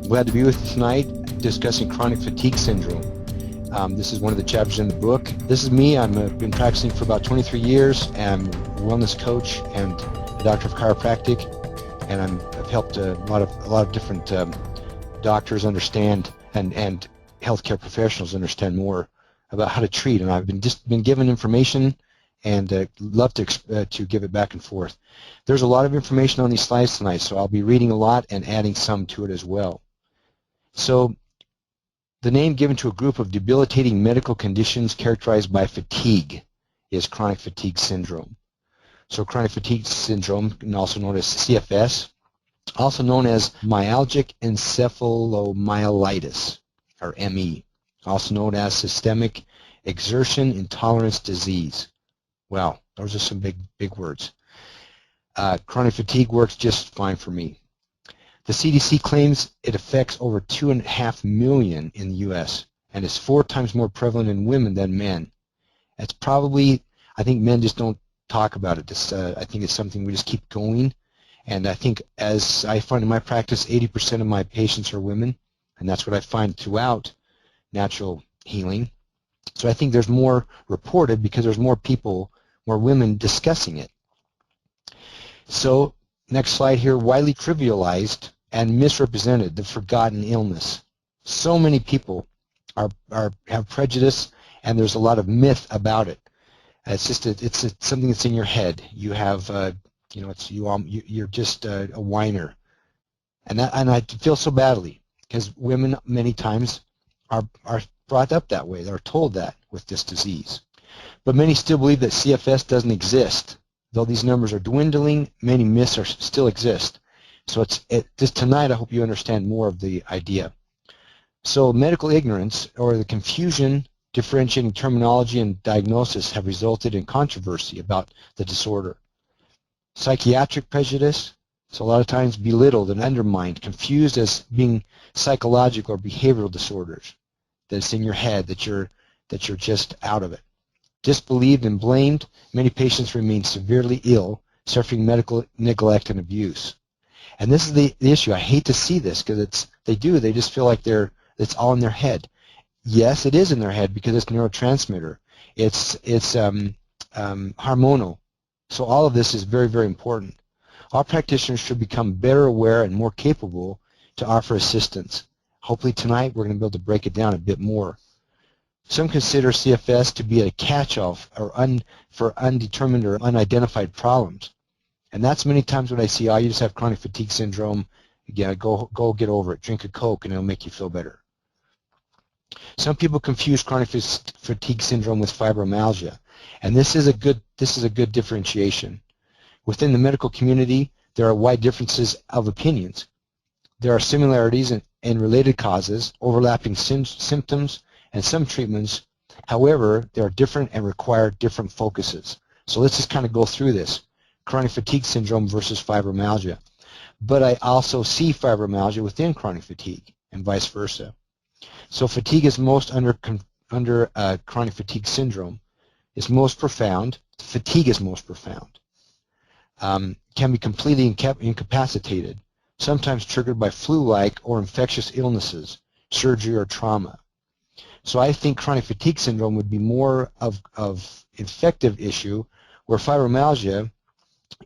Glad to be with you tonight discussing chronic fatigue syndrome. This is one of the chapters in the book. This is me. I've been practicing for about 23 years. I'm a wellness coach and a doctor of chiropractic, and I've helped a lot of different doctors understand and healthcare professionals understand more about how to treat. And I've been given information and love to give it back and forth. There's a lot of information on these slides tonight, so I'll be reading a lot and adding some to it as well. So the name given to a group of debilitating medical conditions characterized by fatigue is chronic fatigue syndrome. So chronic fatigue syndrome, also known as CFS, also known as myalgic encephalomyelitis, or ME, also known as systemic exertion intolerance disease. Wow, those are some big words. Chronic fatigue works just fine for me. The CDC claims it affects over 2.5 million in the U.S. and is 4 times more prevalent in women than men. It's probably, I think men just don't talk about it. I think it's something we just keep going. And I think, as I find in my practice, 80% of my patients are women, and that's what I find throughout natural healing. So I think there's more reported because there's more people, more women discussing it. So next slide here, widely trivialized and misrepresented, the forgotten illness. So many people have prejudice, and there's a lot of myth about it. It's just it's something that's in your head. You have you're just a whiner, and I feel so badly because women many times are brought up that way. They're told that with this disease, but many still believe that CFS doesn't exist. Though these numbers are dwindling, many myths still exist. So just tonight I hope you understand more of the idea. So medical ignorance, or the confusion differentiating terminology and diagnosis, have resulted in controversy about the disorder. Psychiatric prejudice, so a lot of times belittled and undermined, confused as being psychological or behavioral disorders, that it's in your head, that you're just out of it. Disbelieved and blamed, many patients remain severely ill, suffering medical neglect and abuse. And this is the issue. I hate to see this because they just feel like it's all in their head. Yes, it is in their head because it's neurotransmitter. It's hormonal. So all of this is very, very important. All practitioners should become better aware and more capable to offer assistance. Hopefully tonight we're going to be able to break it down a bit more. Some consider CFS to be a catch-all for undetermined or unidentified problems. And that's many times what I see. Oh, you just have chronic fatigue syndrome. Again, go get over it. Drink a Coke and it'll make you feel better. Some people confuse chronic fatigue syndrome with fibromyalgia. And this is a good differentiation. Within the medical community, there are wide differences of opinions. There are similarities in related causes, overlapping symptoms, and some treatments. However, they are different and require different focuses. So let's just kind of go through this. Chronic fatigue syndrome versus fibromyalgia. But I also see fibromyalgia within chronic fatigue and vice versa. So fatigue is most under chronic fatigue syndrome. Is most profound. Fatigue is most profound. Can be completely incapacitated, sometimes triggered by flu-like or infectious illnesses, surgery, or trauma. So I think chronic fatigue syndrome would be more of infective issue, where fibromyalgia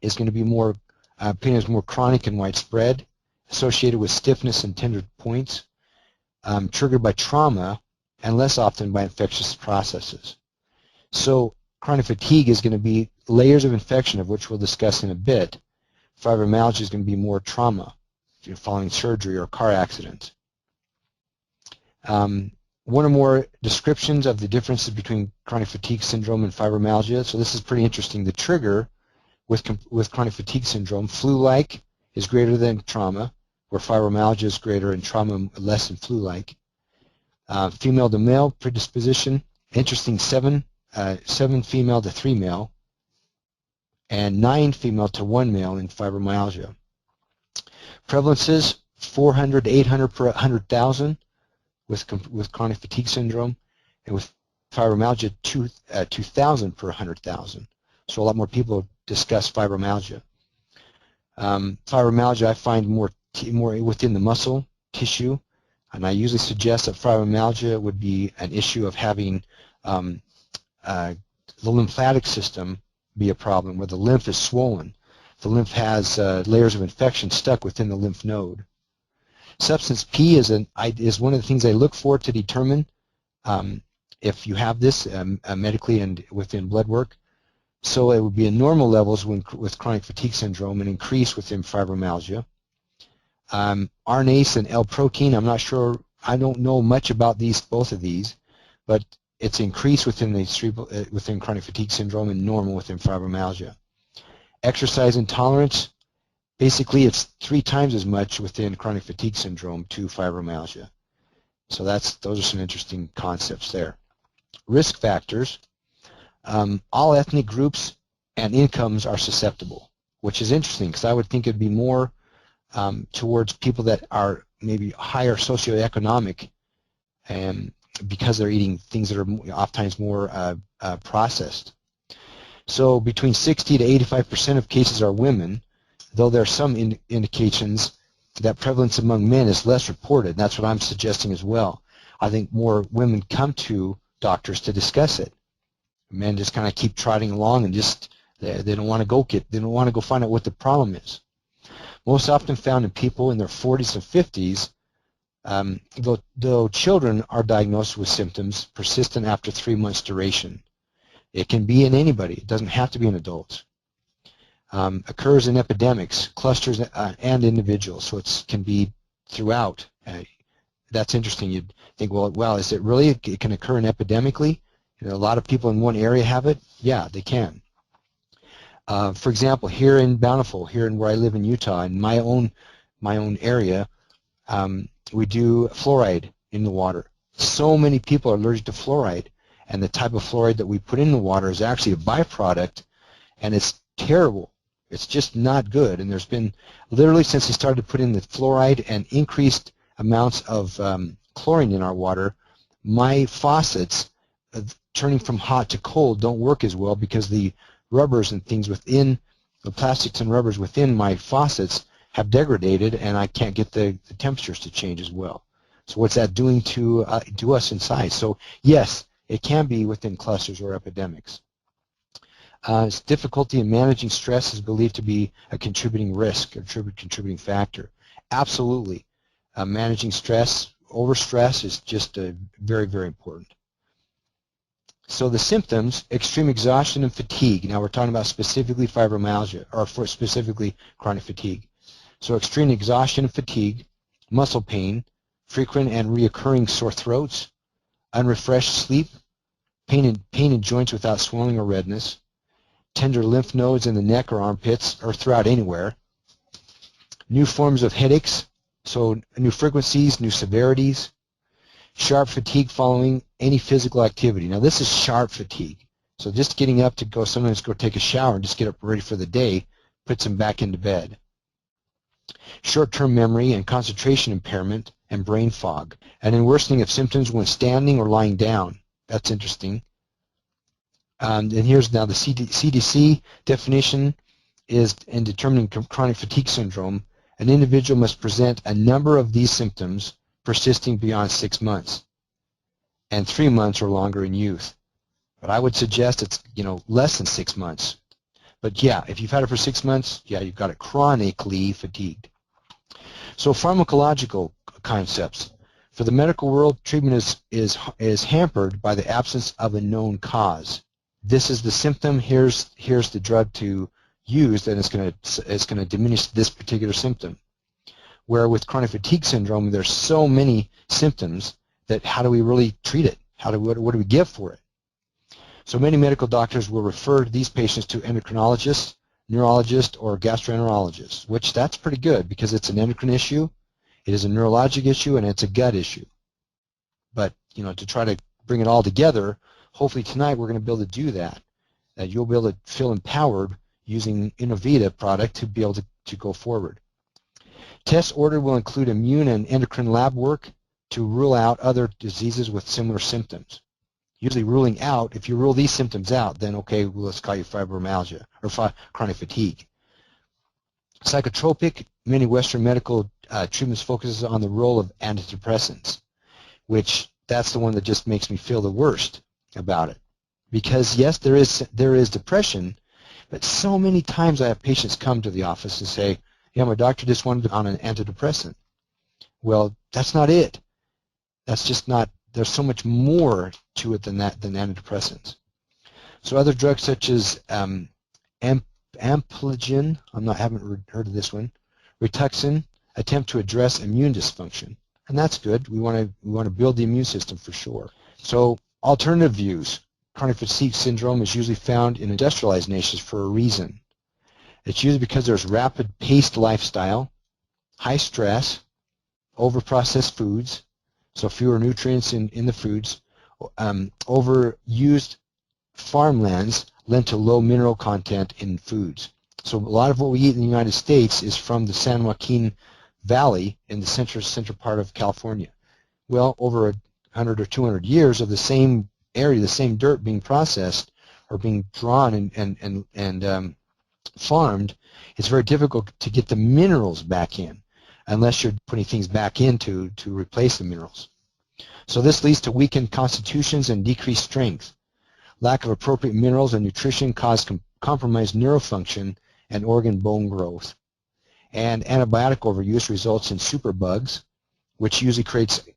is going to be more more chronic and widespread, associated with stiffness and tender points, triggered by trauma, and less often by infectious processes. So chronic fatigue is going to be layers of infection, of which we'll discuss in a bit. Fibromyalgia is going to be more trauma, following surgery or car accidents. One or more descriptions of the differences between chronic fatigue syndrome and fibromyalgia. So this is pretty interesting. The trigger with chronic fatigue syndrome, flu-like is greater than trauma, where fibromyalgia is greater and trauma less than flu-like. Female to male predisposition, interesting, 7 female to 3 male, and 9 female to 1 male in fibromyalgia. Prevalences, 400 to 800 per 100,000 with chronic fatigue syndrome, and with fibromyalgia, 2,000 per 100,000. So a lot more people discuss fibromyalgia. Fibromyalgia I find more within the muscle tissue, and I usually suggest that fibromyalgia would be an issue of having the lymphatic system be a problem, where the lymph is swollen. The lymph has layers of infection stuck within the lymph node. Substance P is one of the things I look for to determine if you have this medically and within blood work. So it would be in normal levels with chronic fatigue syndrome and increase within fibromyalgia. RNase and L-protein, I'm not sure, I don't know much about both of these, but it's increased within within chronic fatigue syndrome and normal within fibromyalgia. Exercise intolerance, basically it's 3 times as much within chronic fatigue syndrome to fibromyalgia. So those are some interesting concepts there. Risk factors, all ethnic groups and incomes are susceptible, which is interesting because I would think it'd be more towards people that are maybe higher socioeconomic, because they're eating things that are oftentimes more processed. So between 60 to 85% of cases are women, though there are some indications that prevalence among men is less reported. That's what I'm suggesting as well. I think more women come to doctors to discuss it. Men just kind of keep trotting along and just they don't want to go find out what the problem is. Most often found in people in their 40s and 50s, though children are diagnosed with symptoms persistent after 3 months duration. It can be in anybody. It doesn't have to be in adults. Occurs in epidemics, clusters, and individuals, so it can be throughout. That's interesting. You'd think, well, is it really? It can occur in epidemically? A lot of people in one area have it? Yeah, they can. For example, here in Bountiful, here in where I live in Utah, in my own area, we do fluoride in the water. So many people are allergic to fluoride, and the type of fluoride that we put in the water is actually a byproduct, and it's terrible. It's just not good. And there's been, literally since they started to put in the fluoride and increased amounts of chlorine in our water, my faucets, turning from hot to cold, don't work as well because the rubbers and things within, the plastics and rubbers within my faucets have degraded, and I can't get the temperatures to change as well. So what's that doing to us inside? So yes, it can be within clusters or epidemics. Difficulty in managing stress is believed to be a contributing risk, a contributing factor. Absolutely. Managing stress, overstress is just very, very important. So the symptoms, extreme exhaustion and fatigue. Now we're talking about specifically fibromyalgia, or specifically chronic fatigue. So extreme exhaustion and fatigue, muscle pain, frequent and reoccurring sore throats, unrefreshed sleep, pain in joints without swelling or redness, tender lymph nodes in the neck or armpits or throughout anywhere, new forms of headaches, so new frequencies, new severities, sharp fatigue following any physical activity. Now this is sharp fatigue, so just getting up to sometimes go take a shower and just get up ready for the day puts them back into bed. Short-term memory and concentration impairment and brain fog, and then worsening of symptoms when standing or lying down. That's interesting. And here's now the CDC definition is in determining chronic fatigue syndrome, an individual must present a number of these symptoms persisting beyond 6 months and 3 months or longer in youth. But I would suggest it's less than 6 months. But yeah, if you've had it for 6 months, yeah, you've got it chronically fatigued. So pharmacological concepts. For the medical world, treatment is hampered by the absence of a known cause. This is the symptom. Here's the drug to use, and it's going to diminish this particular symptom. Where with chronic fatigue syndrome, there's so many symptoms that how do we really treat it? What do we give for it? So many medical doctors will refer these patients to endocrinologists, neurologists, or gastroenterologists, which that's pretty good because it's an endocrine issue, it is a neurologic issue, and it's a gut issue. But to try to bring it all together, hopefully tonight we're going to be able to do that. That you'll be able to feel empowered using Inno-Vita product to be able to go forward. Test order will include immune and endocrine lab work to rule out other diseases with similar symptoms. Usually ruling out, if you rule these symptoms out, then okay, well, let's call you fibromyalgia or chronic fatigue. Psychotropic, many Western medical treatments focuses on the role of antidepressants, which that's the one that just makes me feel the worst about it. Because yes, there is depression, but so many times I have patients come to the office and say, yeah, my doctor just wanted on an antidepressant. Well, that's not it. That's just not, there's so much more to it than that, than antidepressants. So other drugs such as Ampligen, haven't heard of this one, Rituxan, attempt to address immune dysfunction. And that's good. We want to build the immune system for sure. So alternative views. Chronic fatigue syndrome is usually found in industrialized nations for a reason. It's usually because there's rapid-paced lifestyle, high stress, overprocessed foods, so fewer nutrients in the foods, overused farmlands lend to low mineral content in foods. So a lot of what we eat in the United States is from the San Joaquin Valley in the central part of California. Well, over 100 or 200 years of the same area, the same dirt being processed or being drawn and farmed, it's very difficult to get the minerals back in unless you're putting things back in to replace the minerals. So this leads to weakened constitutions and decreased strength. Lack of appropriate minerals and nutrition cause compromised neurofunction and organ bone growth. And antibiotic overuse results in superbugs, which usually creates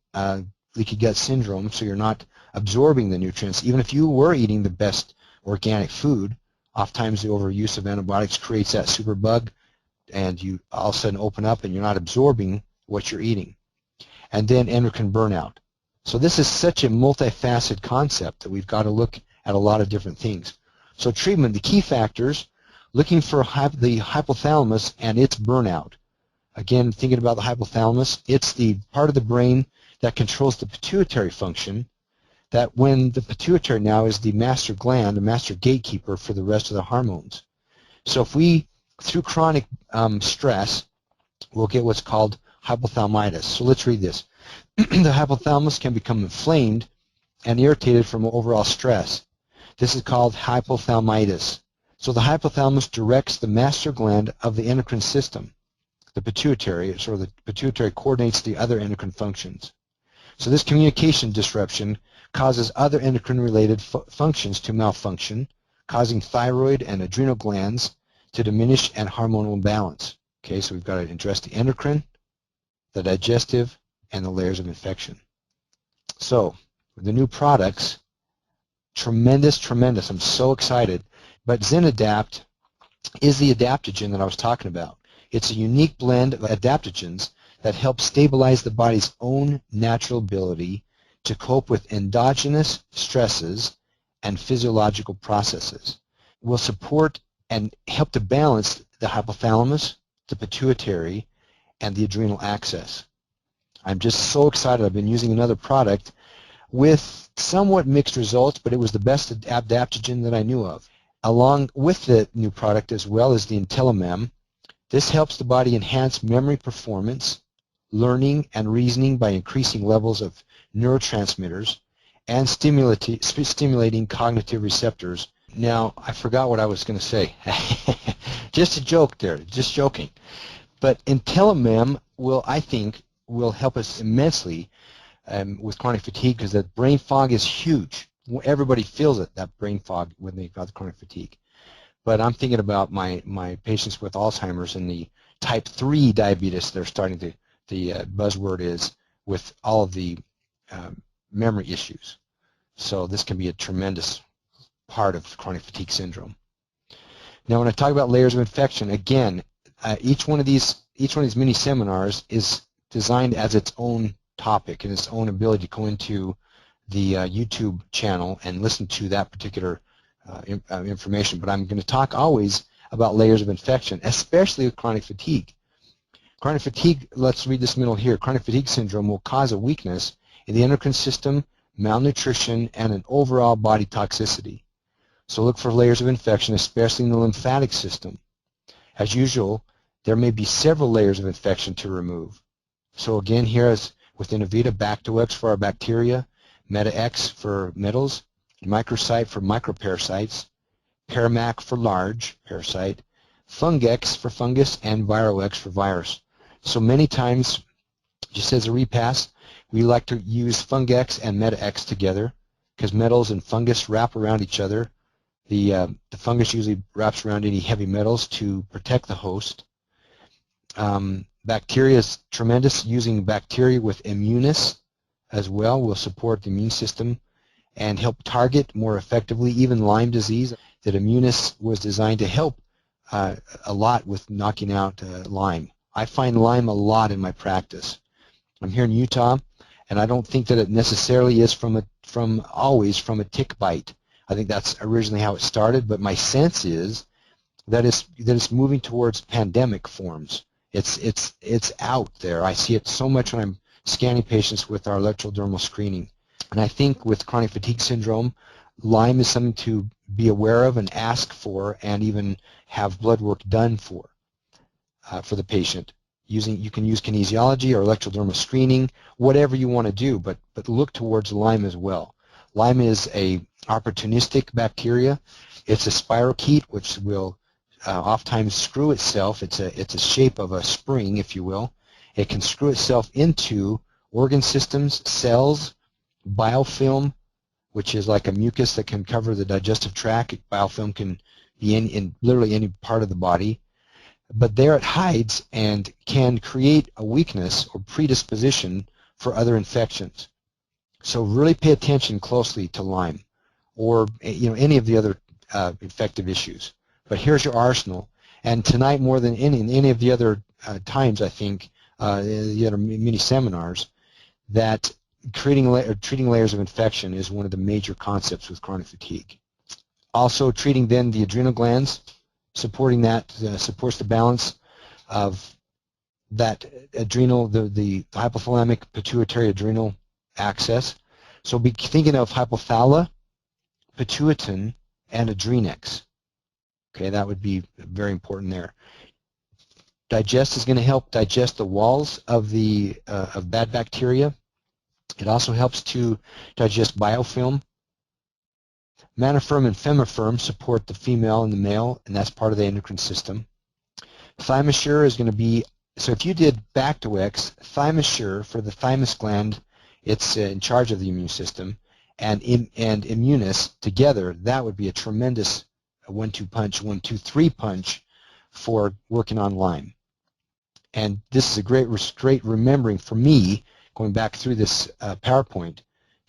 leaky gut syndrome, so you're not absorbing the nutrients. Even if you were eating the best organic food, oftentimes the overuse of antibiotics creates that superbug, and you all of a sudden open up and you're not absorbing what you're eating. And then endocrine burnout. So this is such a multifaceted concept that we've got to look at a lot of different things. So treatment, the key factors, looking for the hypothalamus and its burnout. Again, thinking about the hypothalamus, it's the part of the brain that controls the pituitary function, that when the pituitary now is the master gland, the master gatekeeper for the rest of the hormones. So if we, through chronic stress, we'll get what's called hypothalamitis. So let's read this. The hypothalamus can become inflamed and irritated from overall stress. This is called hypothalamitis. So the hypothalamus directs the master gland of the endocrine system, the pituitary, so the pituitary coordinates the other endocrine functions. So this communication disruption causes other endocrine-related functions to malfunction, causing thyroid and adrenal glands to diminish and hormonal imbalance. Okay, so we've got to address the endocrine, the digestive, and the layers of infection. So with the new products, tremendous. I'm so excited. But ZenAdapt is the adaptogen that I was talking about. It's a unique blend of adaptogens that help stabilize the body's own natural ability to cope with endogenous stresses and physiological processes. It will support and help to balance the hypothalamus, the pituitary, and the adrenal axis. I'm just so excited. I've been using another product with somewhat mixed results, but it was the best adaptogen that I knew of. Along with the new product as well as the Intellimem, this helps the body enhance memory performance, learning, and reasoning by increasing levels of neurotransmitters and stimulating cognitive receptors. Now, I forgot what I was going to say. Just a joke there, just joking. But Intellimem I think, will help us immensely with chronic fatigue because that brain fog is huge. Everybody feels it, that brain fog, when they've got chronic fatigue. But I'm thinking about my patients with Alzheimer's and the type 3 diabetes they're starting to, the buzzword is, with all of the memory issues. So this can be a tremendous part of chronic fatigue syndrome. Now when I talk about layers of infection, again, each one of these mini seminars is designed as its own topic and its own ability to go into the YouTube channel and listen to that particular information. But I'm going to talk always about layers of infection, especially with chronic fatigue. Chronic fatigue, let's read this middle here. Chronic fatigue syndrome will cause a weakness in the endocrine system, malnutrition, and an overall body toxicity. So look for layers of infection, especially in the lymphatic system. As usual, there may be several layers of infection to remove. So again, here is with Inno-Vita, Bactox for our bacteria, Meta-X for metals, Microcyte for microparasites, Paramac for large parasite, Fungex for fungus, and Virox for virus. So many times, just as a repass, we like to use Fungex and Meta-X together because metals and fungus wrap around each other. The fungus usually wraps around any heavy metals to protect the host. Bacteria is tremendous. Using bacteria with Immunis as well will support the immune system and help target more effectively even Lyme disease. That Immunis was designed to help a lot with knocking out Lyme. I find Lyme a lot in my practice. I'm here in Utah, and I don't think that it necessarily is always from a tick bite. I think that's originally how it started, but my sense is that it's moving towards pandemic forms. It's out there. I see it so much when I'm scanning patients with our electrodermal screening. And I think with chronic fatigue syndrome, Lyme is something to be aware of and ask for, and even have blood work done for the patient. You can use kinesiology or electrodermal screening, whatever you want to do, but look towards Lyme as well. Lyme is a opportunistic bacteria. It's a spirochete, which will oftentimes screw itself. It's a shape of a spring, if you will. It can screw itself into organ systems, cells, biofilm, which is like a mucus that can cover the digestive tract. Biofilm can be in literally any part of the body. But there it hides and can create a weakness or predisposition for other infections. So really pay attention closely to Lyme, or any of the other infective issues. But here's your arsenal. And tonight, more than any of the other times, I think, the other mini seminars, that treating layers of infection is one of the major concepts with chronic fatigue. Also, treating then the adrenal glands, supporting that supports the balance of that adrenal, the hypothalamic pituitary adrenal axis. So be thinking of hypothala, pituitin, and adrenex. Okay, that would be very important there. Digest is going to help digest the walls of of bad bacteria. It also helps to digest biofilm. Maniferm and femiferm support the female and the male, and that's part of the endocrine system. Thymossure is going to be, so if you did Bactoex, Thymossure for the thymus gland, it's in charge of the immune system, and Immunis together, that would be a tremendous 1-2 punch, 1-2-3 punch for working on Lyme. And this is a great remembering for me, going back through this PowerPoint,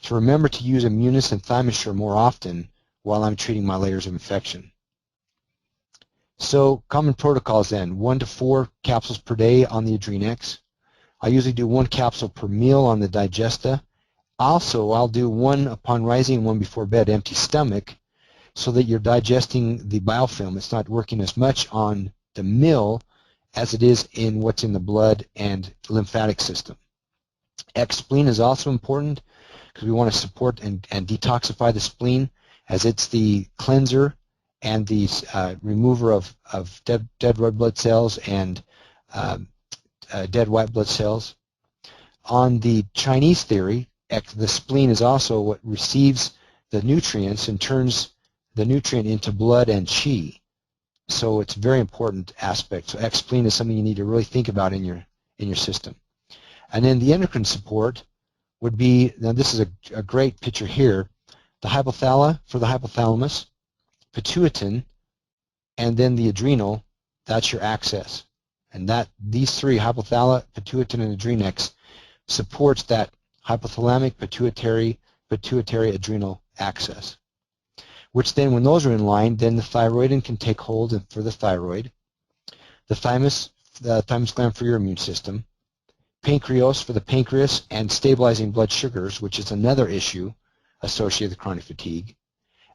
to remember to use Immunis and Thymossure more often while I'm treating my layers of infection. So common protocols then, 1 to 4 capsules per day on the Adrenex. I usually do 1 capsule per meal on the Digesta. Also, I'll do 1 upon rising and 1 before bed, empty stomach, so that you're digesting the biofilm. It's not working as much on the mill as it is in what's in the blood and lymphatic system. X-spleen is also important because we want to support and detoxify the spleen, as it's the cleanser and the remover of dead red blood cells and dead white blood cells. On the Chinese theory, the spleen is also what receives the nutrients and turns the nutrient into blood and qi. So it's a very important aspect. So X-spleen is something you need to really think about in your system. And then the endocrine support would be, now this is a great picture here, the hypothala for the hypothalamus, pituitin, and then the adrenal, that's your axis. And these three, hypothala, pituitin, and adrenex, supports that hypothalamic pituitary adrenal axis. Which then, when those are in line, then the thyroidin can take hold for the thyroid, the thymus gland for your immune system, pancreas for the pancreas and stabilizing blood sugars, which is another issue associated with chronic fatigue,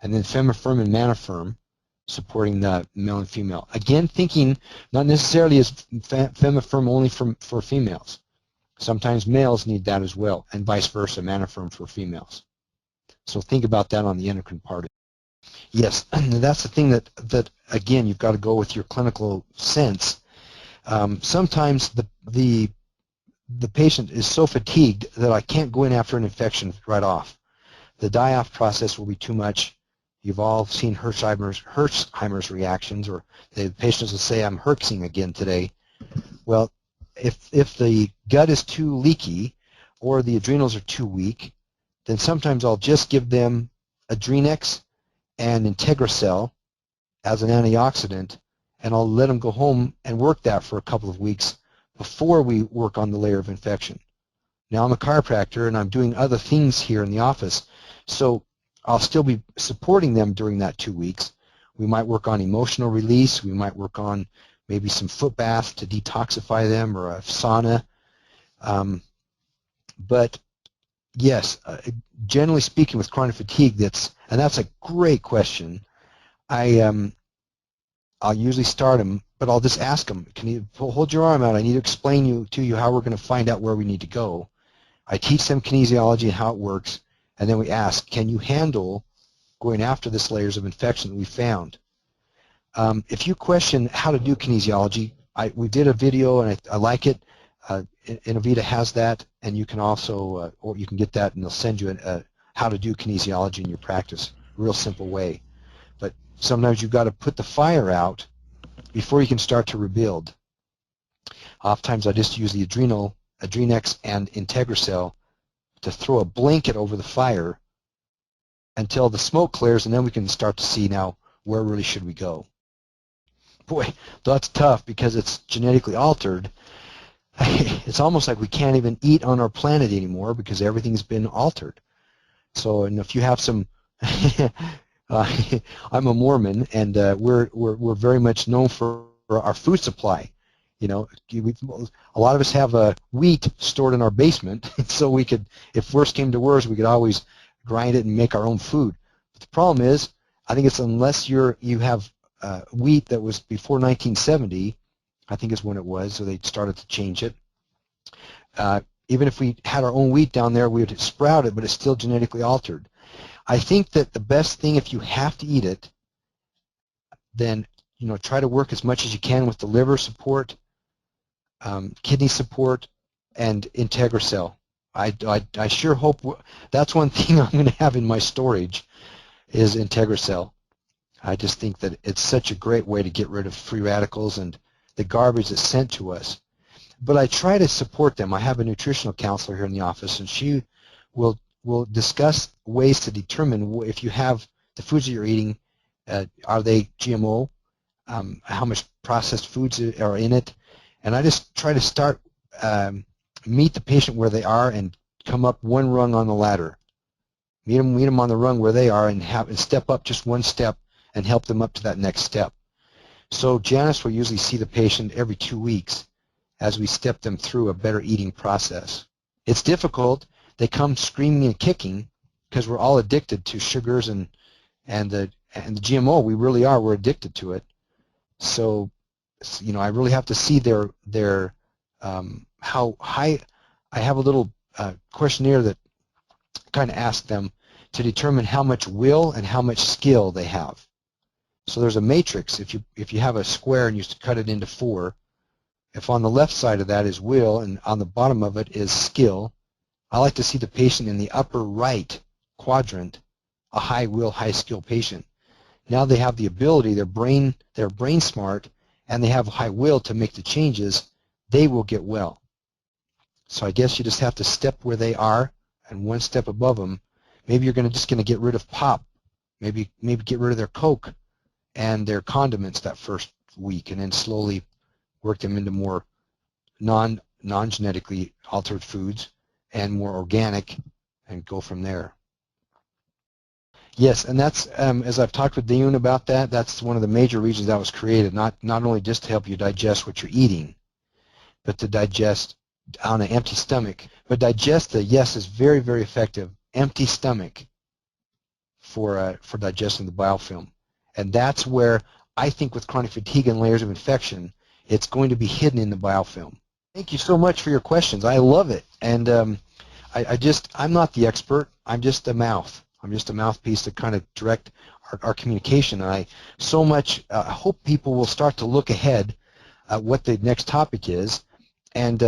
and then femiferm and maniferm supporting the male and female. Again, thinking not necessarily as femiferm only for females. Sometimes males need that as well, and vice versa, maniferm for females. So think about that on the endocrine part. Yes, that's the thing that again, you've got to go with your clinical sense. Sometimes the patient is so fatigued that I can't go in after an infection right off. The die-off process will be too much. You've all seen Herxheimer's reactions, or the patients will say, I'm herxing again today. Well, if the gut is too leaky or the adrenals are too weak, then sometimes I'll just give them Adrenex and IntegraCell as an antioxidant, and I'll let them go home and work that for a couple of weeks before we work on the layer of infection. Now, I'm a chiropractor and I'm doing other things here in the office, so I'll still be supporting them during that 2 weeks. We might work on emotional release. We might work on maybe some foot bath to detoxify them, or a sauna. But yes, generally speaking, with chronic fatigue, that's a great question. I'll usually start them, but I'll just ask them, can you hold your arm out? I need to explain to you how we're going to find out where we need to go. I teach them kinesiology and how it works, and then we ask, can you handle going after this layers of infection that we found? If you question how to do kinesiology, we did a video and I like it. Inno-Vita has that, and you can also, or you can get that and they'll send you how to do kinesiology in your practice, real simple way. But sometimes you've got to put the fire out before you can start to rebuild. Oftentimes I just use the Adrenex and IntegraCell to throw a blanket over the fire until the smoke clears, and then we can start to see now where really should we go. Boy, that's tough because it's genetically altered. It's almost like we can't even eat on our planet anymore because everything's been altered. So, and if you have some, I'm a Mormon, and we're very much known for our food supply. You know, a lot of us have wheat stored in our basement, so we could, if worse came to worse, we could always grind it and make our own food. But the problem is, I think it's unless you have wheat that was before 1970, I think is when it was, so they started to change it. Even if we had our own wheat down there, we would sprout it, but it's still genetically altered. I think that the best thing, if you have to eat it, then try to work as much as you can with the liver support, kidney support, and IntegraCell. I sure hope that's one thing I'm going to have in my storage is IntegraCell. I just think that it's such a great way to get rid of free radicals and the garbage that's sent to us. But I try to support them. I have a nutritional counselor here in the office, and she will discuss ways to determine if you have the foods that you're eating, are they GMO, how much processed foods are in it, and I just try to meet the patient where they are and come up one rung on the ladder. Meet them on the rung where they are and step up just one step and help them up to that next step. So Janice will usually see the patient every 2 weeks as we step them through a better eating process. It's difficult. They come screaming and kicking because we're all addicted to sugars and the GMO. We really are. We're addicted to it. So, I really have to see their how high. I have a little questionnaire that kind of asks them to determine how much will and how much skill they have. So there's a matrix. If you have a square and you cut it into 4, if on the left side of that is will and on the bottom of it is skill, I like to see the patient in the upper right quadrant, a high will, high skill patient. Now they have the ability, they're brain smart, and they have high will to make the changes. They will get well. So I guess you just have to step where they are and one step above them. Maybe you're just going to get rid of pop. Maybe get rid of their Coke and their condiments that first week, and then slowly work them into more non-genetically altered foods and more organic, and go from there. Yes, and that's as I've talked with Dayun about that. That's one of the major reasons that was created. Not only just to help you digest what you're eating, but to digest on an empty stomach. But Digesta, yes, is very, very effective. Empty stomach for digesting the biofilm, and that's where I think with chronic fatigue and layers of infection, it's going to be hidden in the biofilm. Thank you so much for your questions. I love it, and I'm not the expert. I'm just a mouth. I'm just a mouthpiece to kind of direct our communication. And I so much hope people will start to look ahead at what the next topic is, and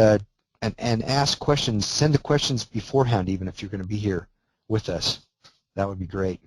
ask questions. Send the questions beforehand, even if you're going to be here with us. That would be great.